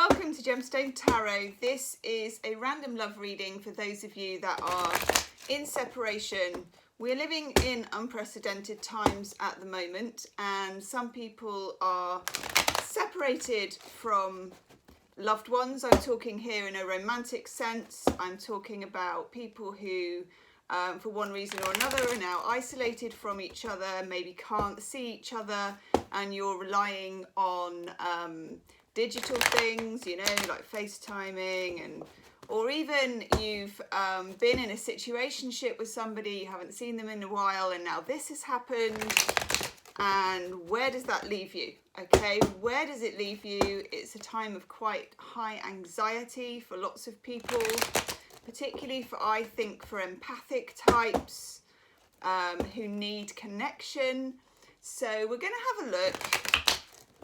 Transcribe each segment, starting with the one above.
welcome to Gemstone Tarot. This is a random love reading for those of you that are in separation. We're living in unprecedented times at the moment, and some people are separated from loved ones. I'm talking here in a romantic sense. I'm talking about people who for one reason or another are now isolated from each other, maybe can't see each other, and you're relying on digital things, you know, like FaceTiming, and or even you've been in a situationship with somebody, you haven't seen them in a while, and now this has happened. And where does that leave you? Okay, where does it leave you? It's a time of quite high anxiety for lots of people, particularly for, I think, for empathic types who need connection. So we're going to have a look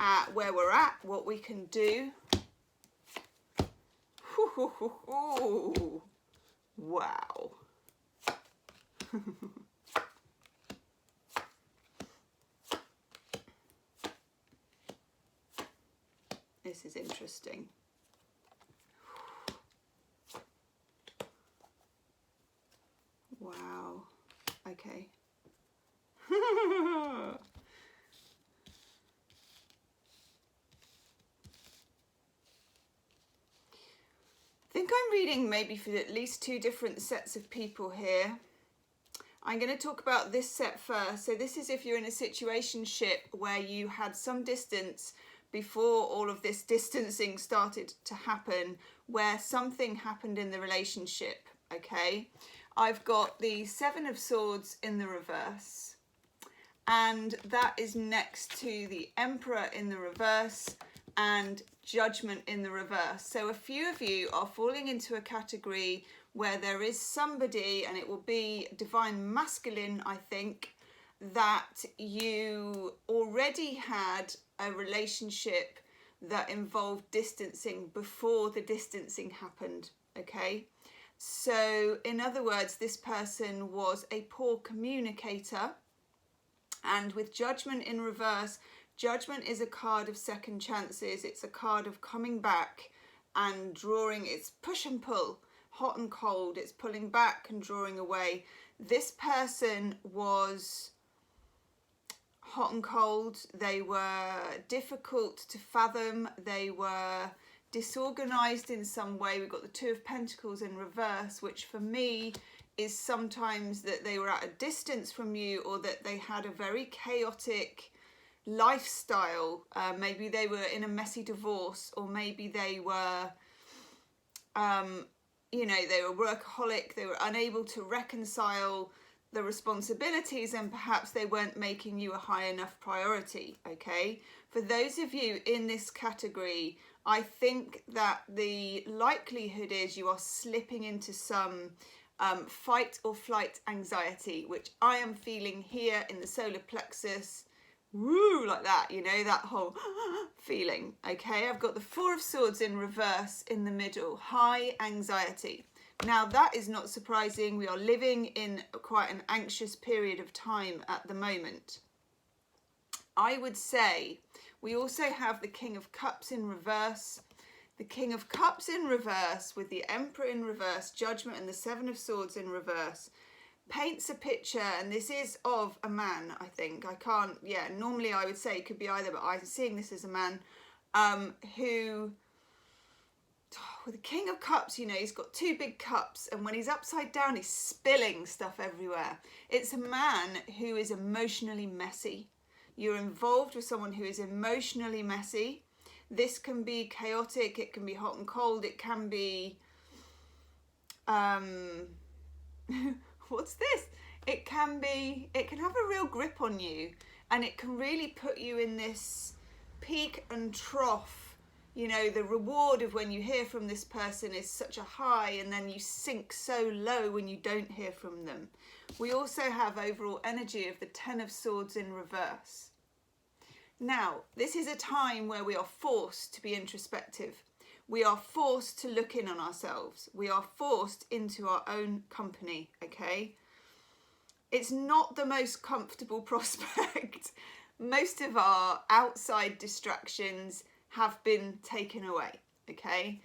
at where we're at, what we can do. Wow. This is interesting. Wow. Okay. I think I'm reading maybe for at least two different sets of people here. I'm going to talk about this set first. So this is if you're in a situationship where you had some distance before all of this distancing started to happen, where something happened in the relationship, okay? I've got the Seven of Swords in the reverse, and that is next to the Emperor in the reverse and Judgment in the reverse. So a few of you are falling into a category where there is somebody, and it will be divine masculine, I think, that you already had a relationship that involved distancing before the distancing happened, okay? So in other words, this person was a poor communicator, and with Judgment in reverse, Judgment is a card of second chances. It's a card of coming back and drawing. It's push and pull, hot and cold. It's pulling back and drawing away. This person was hot and cold. They were difficult to fathom. They were disorganized in some way. We've got the Two of Pentacles in reverse, which for me is sometimes that they were at a distance from you, or that they had a very chaotic lifestyle. Maybe they were in a messy divorce, or maybe they were you know, they were workaholic. They were unable to reconcile the responsibilities, and perhaps they weren't making you a high enough priority, okay? For those of you in this category, I think that the likelihood is you are slipping into some fight or flight anxiety, which I am feeling here in the solar plexus. Woo, like that, you know, that whole feeling, okay? I've got the Four of Swords in reverse in the middle, high anxiety. Now, that is not surprising. We are living in quite an anxious period of time at the moment. I would say we also have the King of Cups in reverse. The King of Cups in reverse with the Emperor in reverse, Judgment, and the Seven of Swords in reverse paints a picture, and this is of a man, I think. I can't, yeah, normally I would say it could be either, but I'm seeing this as a man who, with the King of Cups, you know, he's got two big cups, and when he's upside down, he's spilling stuff everywhere. It's a man who is emotionally messy. You're involved with someone who is emotionally messy. This can be chaotic, it can be hot and cold, it can be what's this? It can have a real grip on you, and it can really put you in this peak and trough. You know, the reward of when you hear from this person is such a high, and then you sink so low when you don't hear from them. We also have overall energy of the Ten of Swords in reverse. Now, this is a time where we are forced to be introspective. We are forced to look in on ourselves. We are forced into our own company, okay? It's not the most comfortable prospect. Most of our outside distractions have been taken away, okay?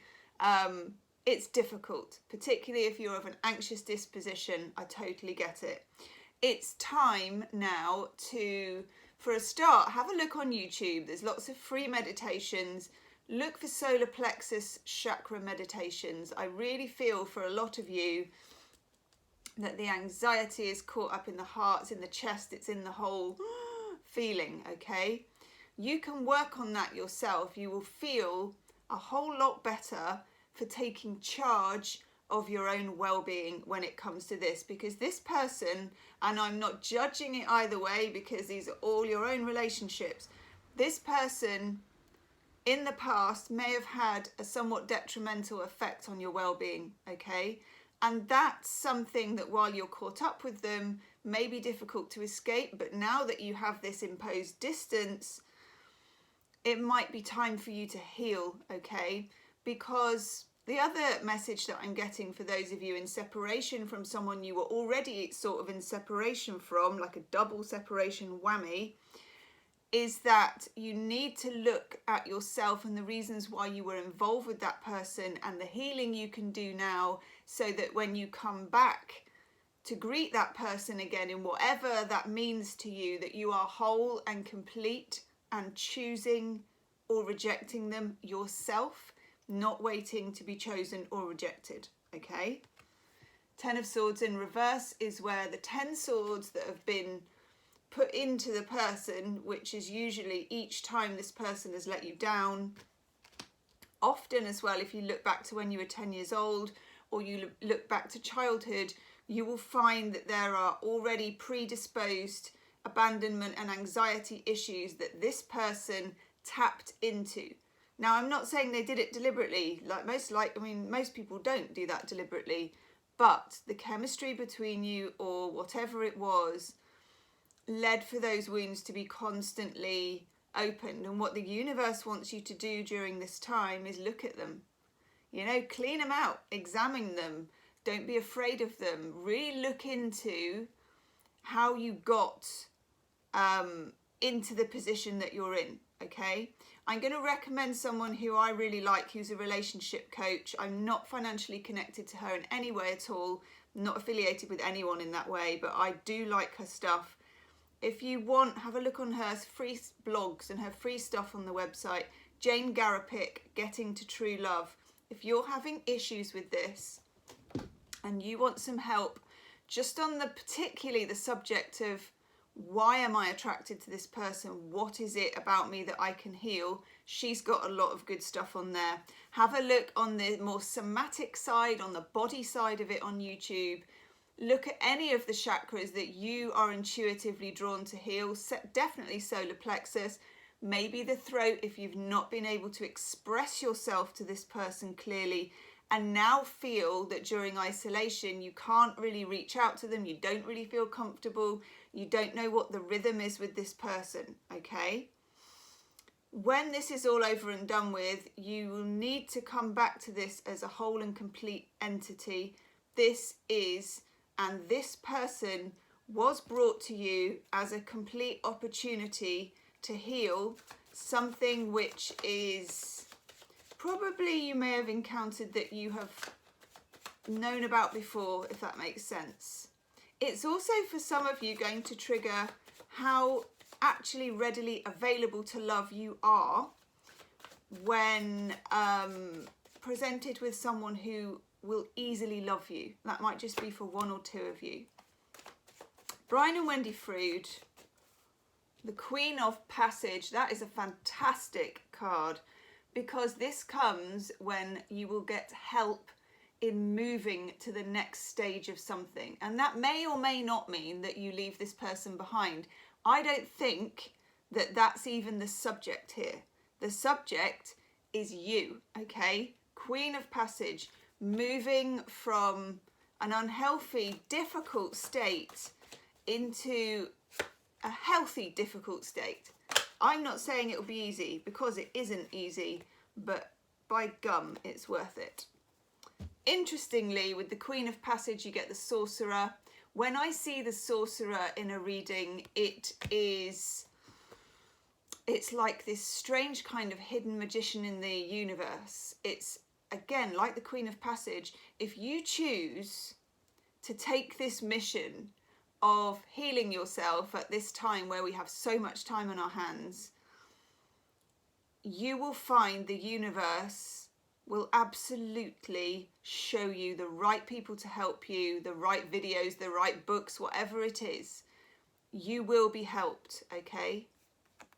It's difficult, particularly if you're of an anxious disposition. I totally get it. It's time now to, for a start, have a look on YouTube. There's lots of free meditations. Look for solar plexus chakra meditations. I really feel for a lot of you that the anxiety is caught up in the heart, it's in the chest, it's in the whole feeling, okay? You can work on that yourself. You will feel a whole lot better for taking charge of your own well-being when it comes to this, because this person, and I'm not judging it either way because these are all your own relationships, this person in the past may have had a somewhat detrimental effect on your well-being, okay? And that's something that while you're caught up with them may be difficult to escape, but now that you have this imposed distance, it might be time for you to heal, okay? Because the other message that I'm getting for those of you in separation from someone you were already sort of in separation from, like a double separation whammy, is that you need to look at yourself and the reasons why you were involved with that person and the healing you can do now, so that when you come back to greet that person again in whatever that means to you, that you are whole and complete and choosing or rejecting them yourself, not waiting to be chosen or rejected, okay? 10 of Swords in reverse is where the 10 swords that have been put into the person, which is usually each time this person has let you down. Often as well, if you look back to when you were 10 years old, or you look back to childhood, you will find that there are already predisposed abandonment and anxiety issues that this person tapped into. Now, I'm not saying they did it deliberately, most people don't do that deliberately, but the chemistry between you, or whatever it was, led for those wounds to be constantly opened. And what the universe wants you to do during this time is look at them, clean them out, examine them, don't be afraid of them, really look into how you got into the position that you're in, okay? I'm going to recommend someone who I really like, who's a relationship coach. I'm not financially connected to her in any way at all, not affiliated with anyone in that way, but I do like her stuff. If you want, have a look on her free blogs and her free stuff on the website. Jane Garapick, Getting to True Love. If you're having issues with this and you want some help just on particularly the subject of why am I attracted to this person? What is it about me that I can heal? She's got a lot of good stuff on there. Have a look on the more somatic side, on the body side of it on YouTube. Look at any of the chakras that you are intuitively drawn to heal. Definitely solar plexus, maybe the throat if you've not been able to express yourself to this person clearly, and now feel that during isolation you can't really reach out to them, you don't really feel comfortable, you don't know what the rhythm is with this person, okay? When this is all over and done with, you will need to come back to this as a whole and complete entity. This person was brought to you as a complete opportunity to heal something which is probably you may have encountered that you have known about before, if that makes sense. It's also for some of you going to trigger how actually readily available to love you are when presented with someone who will easily love you. That might just be for one or two of you. Brian and Wendy Frood, the Queen of Passage. That is a fantastic card because this comes when you will get help in moving to the next stage of something. And that may or may not mean that you leave this person behind. I don't think that that's even the subject here. The subject is you, okay? Queen of Passage, moving from an unhealthy, difficult state into a healthy, difficult state. I'm not saying it will be easy because it isn't easy, but by gum, it's worth it. Interestingly, with the Queen of Passage, you get the Sorcerer. When I see the Sorcerer in a reading, it is it's like this strange kind of hidden magician in the universe. It's, again, like the Queen of Passage. If you choose to take this mission of healing yourself at this time where we have so much time on our hands, you will find the universe will absolutely show you the right people to help you, the right videos, the right books, whatever it is. You will be helped, okay?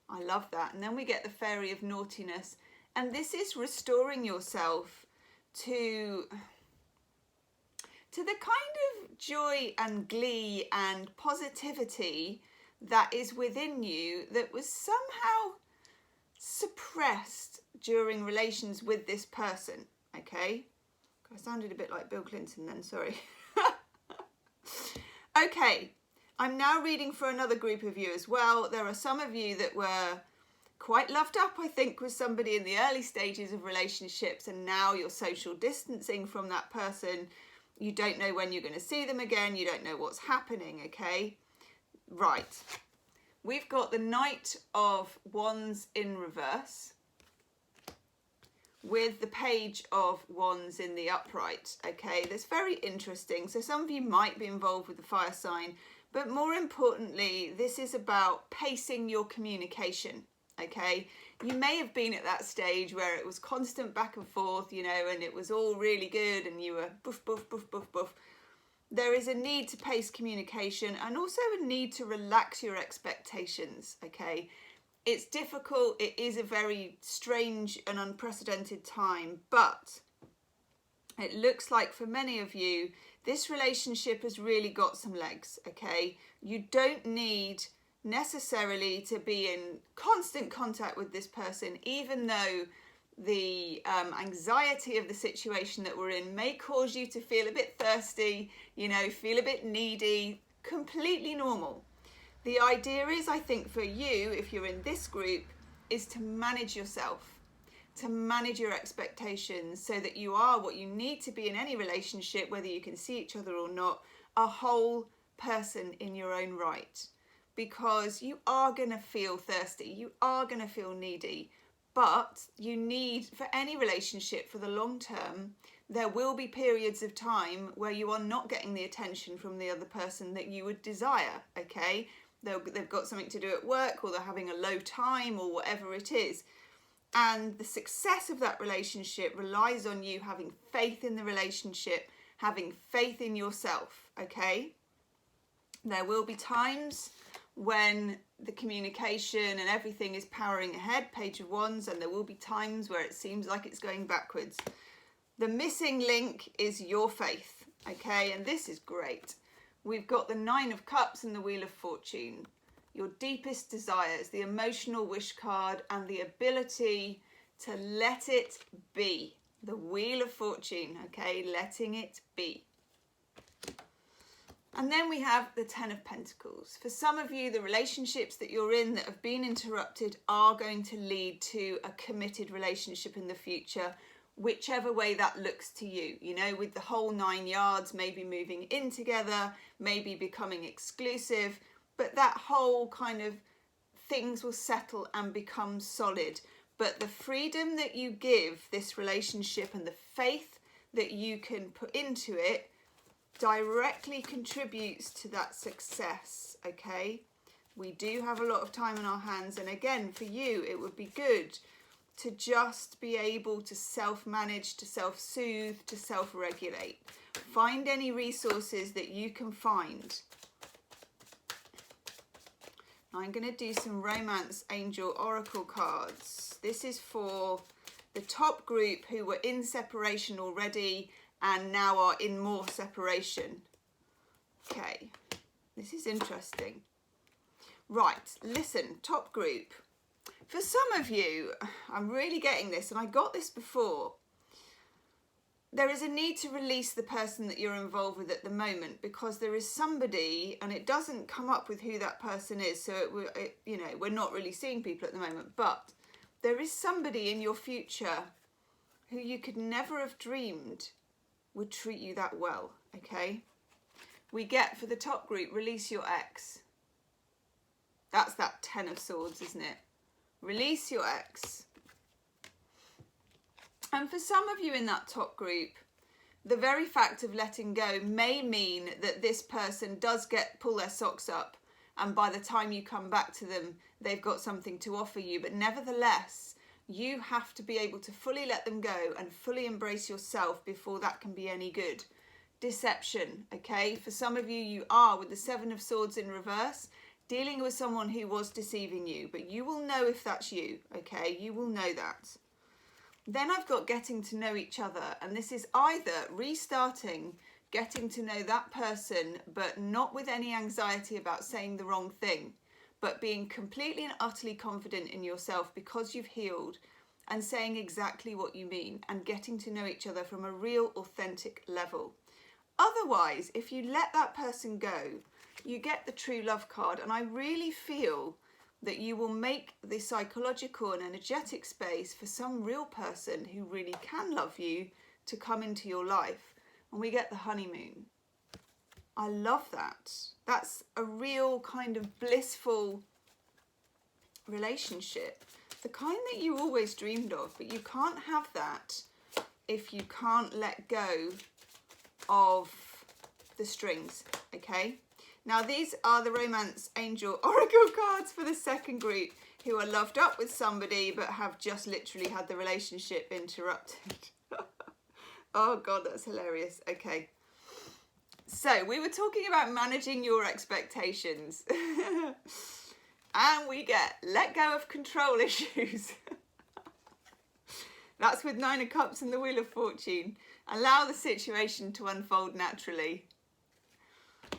I love that. And then we get the Fairy of Naughtiness. And this is restoring yourself to the kind of joy and glee and positivity that is within you that was somehow suppressed during relations with this person, okay? I sounded a bit like Bill Clinton then, sorry. Okay, I'm now reading for another group of you as well. There are some of you that were quite loved up, I think, with somebody in the early stages of relationships, and now you're social distancing from that person. You don't know when you're going to see them again. You don't know what's happening, okay? Right. We've got the Knight of Wands in reverse with the Page of Wands in the upright, okay? That's very interesting. So some of you might be involved with the fire sign, but more importantly, this is about pacing your communication, okay? You may have been at that stage where it was constant back and forth, you know, and it was all really good and you were boof, boof, boof, boof, boof. There is a need to pace communication and also a need to relax your expectations, okay? It's difficult, it is a very strange and unprecedented time, but it looks like for many of you, this relationship has really got some legs, okay? You don't need necessarily to be in constant contact with this person, even though the anxiety of the situation that we're in may cause you to feel a bit thirsty, you know, feel a bit needy. Completely normal. The idea is, I think, for you, if you're in this group, is to manage yourself, to manage your expectations so that you are what you need to be in any relationship, whether you can see each other or not, a whole person in your own right. Because you are going to feel thirsty, you are going to feel needy, but you need, for any relationship for the long term, there will be periods of time where you are not getting the attention from the other person that you would desire, okay? They've got something to do at work, or they're having a low time, or whatever it is. And the success of that relationship relies on you having faith in the relationship, having faith in yourself, okay? There will be times when the communication and everything is powering ahead, Page of Wands, and there will be times where it seems like it's going backwards. The missing link is your faith, okay? And this is great. We've got the Nine of Cups and the Wheel of Fortune. Your deepest desires, the emotional wish card, and the ability to let it be. The Wheel of Fortune, okay? Letting it be. And then we have the Ten of Pentacles. For some of you, the relationships that you're in that have been interrupted are going to lead to a committed relationship in the future, whichever way that looks to you, you know, with the whole 9 yards, maybe moving in together, maybe becoming exclusive, but that whole kind of things will settle and become solid. But the freedom that you give this relationship and the faith that you can put into it directly contributes to that success, okay? We do have a lot of time on our hands, and again, for you, it would be good to just be able to self-manage, to self-soothe, to self-regulate. Find any resources that you can find. I'm going to do some Romance Angel Oracle cards. This is for the top group who were in separation already and now are in more separation. Okay, this is interesting. Right, listen, top group. For some of you, I'm really getting this, and I got this before. There is a need to release the person that you're involved with at the moment, because there is somebody, and it doesn't come up with who that person is, so you know, we're not really seeing people at the moment, but there is somebody in your future who you could never have dreamed would treat you that well, okay? We get, for the top group, release your ex. That's that 10 of Swords, isn't it? Release your ex. And for some of you in that top group, the very fact of letting go may mean that this person does pull their socks up, and by the time you come back to them, they've got something to offer you. But nevertheless, you have to be able to fully let them go and fully embrace yourself before that can be any good. Deception, okay? For some of you, you are, with the Seven of Swords in reverse, dealing with someone who was deceiving you, but you will know if that's you, okay? You will know that. Then I've got getting to know each other, and this is either restarting, getting to know that person, but not with any anxiety about saying the wrong thing, but being completely and utterly confident in yourself because you've healed and saying exactly what you mean and getting to know each other from a real, authentic level. Otherwise, if you let that person go, you get the true love card, and I really feel that you will make the psychological and energetic space for some real person who really can love you to come into your life. And we get the honeymoon. I love that. That's a real kind of blissful relationship. The kind that you always dreamed of, but you can't have that if you can't let go of the strings, okay? Now, these are the Romance Angel Oracle cards for the second group who are loved up with somebody but have just literally had the relationship interrupted. Oh, God, that's hilarious. Okay. So, we were talking about managing your expectations. And we get let go of control issues. That's with Nine of Cups and the Wheel of Fortune. Allow the situation to unfold naturally.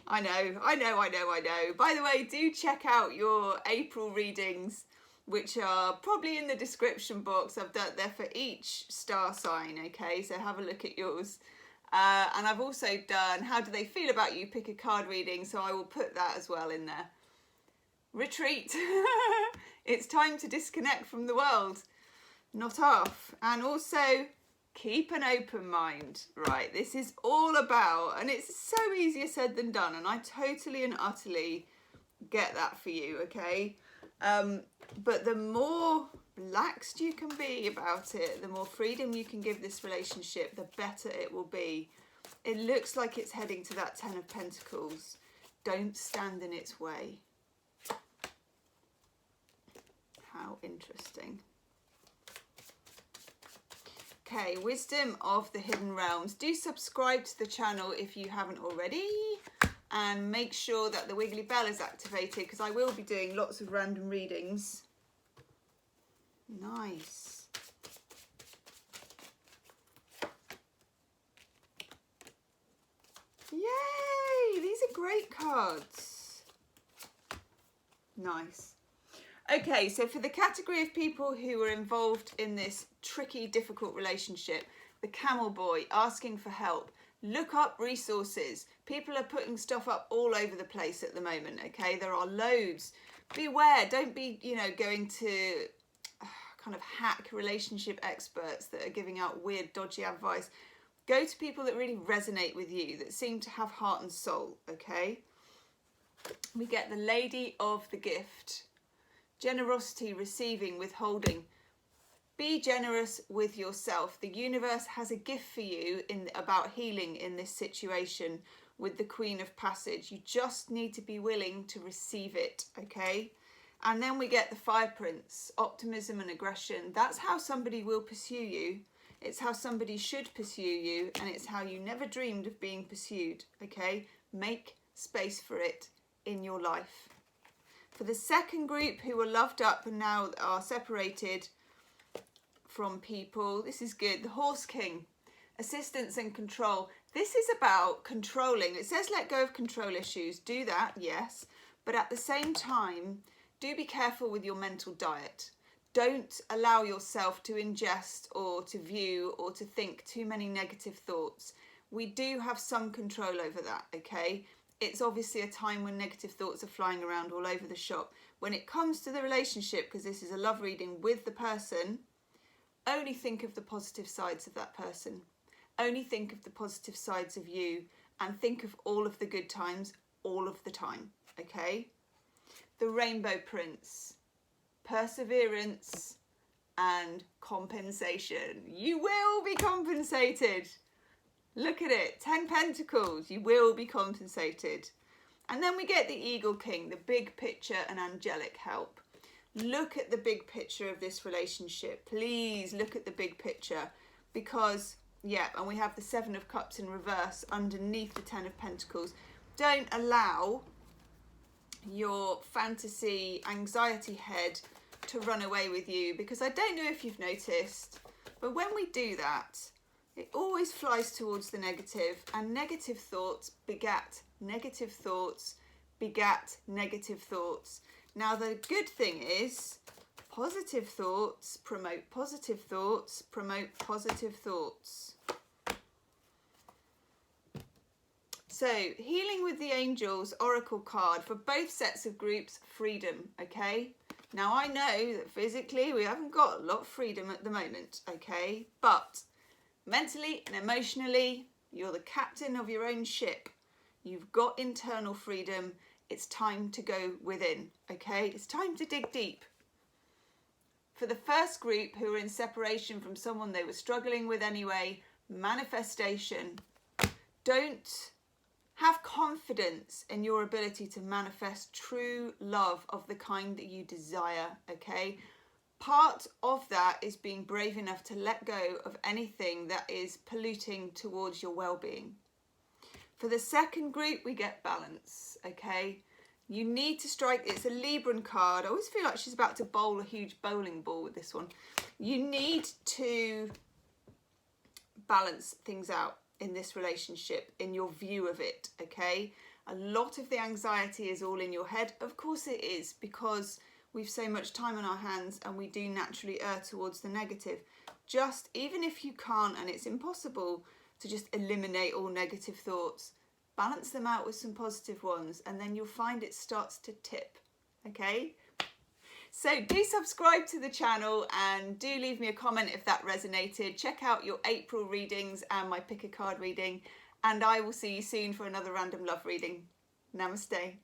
I know. By the way, do check out your April readings, which are probably in the description box. I've done there for each star sign, okay? So have a look at yours. And I've also done How Do They Feel About You? Pick a card reading, so I will put that as well in there. Retreat. It's time to disconnect from the world. Not off. And also keep an open mind. Right, this is all about, and it's so easier said than done, and I totally and utterly get that for you, okay? But the more relaxed you can be about it, the more freedom you can give this relationship, the better it will be. It looks like it's heading to that Ten of Pentacles. Don't stand in its way. How interesting. Okay, Wisdom of the Hidden Realms. Do subscribe to the channel if you haven't already, and make sure that the wiggly bell is activated because I will be doing lots of random readings. Nice. Yay! These are great cards. Nice. Okay, so for the category of people who are involved in this tricky, difficult relationship, the camel boy asking for help, look up resources. People are putting stuff up all over the place at the moment, okay? There are loads. Beware, don't be, going to kind of hack relationship experts that are giving out weird, dodgy advice. Go to people that really resonate with you, that seem to have heart and soul, okay? We get the Lady of the Gift. Generosity, receiving, withholding. Be generous with yourself. The universe has a gift for you about healing in this situation with the Queen of Passage. You just need to be willing to receive it, okay? And then we get the Fire Prince, optimism and aggression. That's how somebody will pursue you. It's how somebody should pursue you, and it's how you never dreamed of being pursued, okay? Make space for it in your life. For the second group who were loved up and now are separated from people, this is good. The Horse King, assistance and control. This is about controlling. It says let go of control issues. Do that, yes. But at the same time, do be careful with your mental diet. Don't allow yourself to ingest or to view or to think too many negative thoughts. We do have some control over that, okay? It's obviously a time when negative thoughts are flying around all over the shop. When it comes to the relationship, because this is a love reading with the person, only think of the positive sides of that person. Only think of the positive sides of you, and think of all of the good times all of the time, okay? The Rainbow Prince. perseverance, and compensation. You will be compensated. Look at it, 10 Pentacles, you will be compensated. And then we get the Eagle King, the big picture and angelic help. Look at the big picture of this relationship. Please look at the big picture, because, yeah, and we have the 7 of Cups in reverse underneath the 10 of Pentacles. Don't allow your fantasy anxiety head to run away with you, because I don't know if you've noticed, but when we do that, it always flies towards the negative, and negative thoughts begat negative thoughts begat negative thoughts. Now the good thing is, positive thoughts promote positive thoughts, promote positive thoughts. So, Healing with the Angels Oracle card for both sets of groups, freedom, okay? Now I know that physically we haven't got a lot of freedom at the moment, okay? But mentally and emotionally, you're the captain of your own ship. You've got internal freedom. It's time to go within, okay? It's time to dig deep. For the first group who are in separation from someone they were struggling with anyway, manifestation. Don't have confidence in your ability to manifest true love of the kind that you desire, okay? Part of that is being brave enough to let go of anything that is polluting towards your well-being. For the second group, we get balance, okay? You need to strike, it's a Libran card. I always feel like she's about to bowl a huge bowling ball with this one. You need to balance things out in this relationship, in your view of it, okay? A lot of the anxiety is all in your head. Of course it is, because we've so much time on our hands and we do naturally err towards the negative. Just, even if you can't, and it's impossible to just eliminate all negative thoughts, balance them out with some positive ones, and then you'll find it starts to tip, okay? So do subscribe to the channel and do leave me a comment if that resonated. Check out your April readings and my pick a card reading, and I will see you soon for another random love reading. Namaste.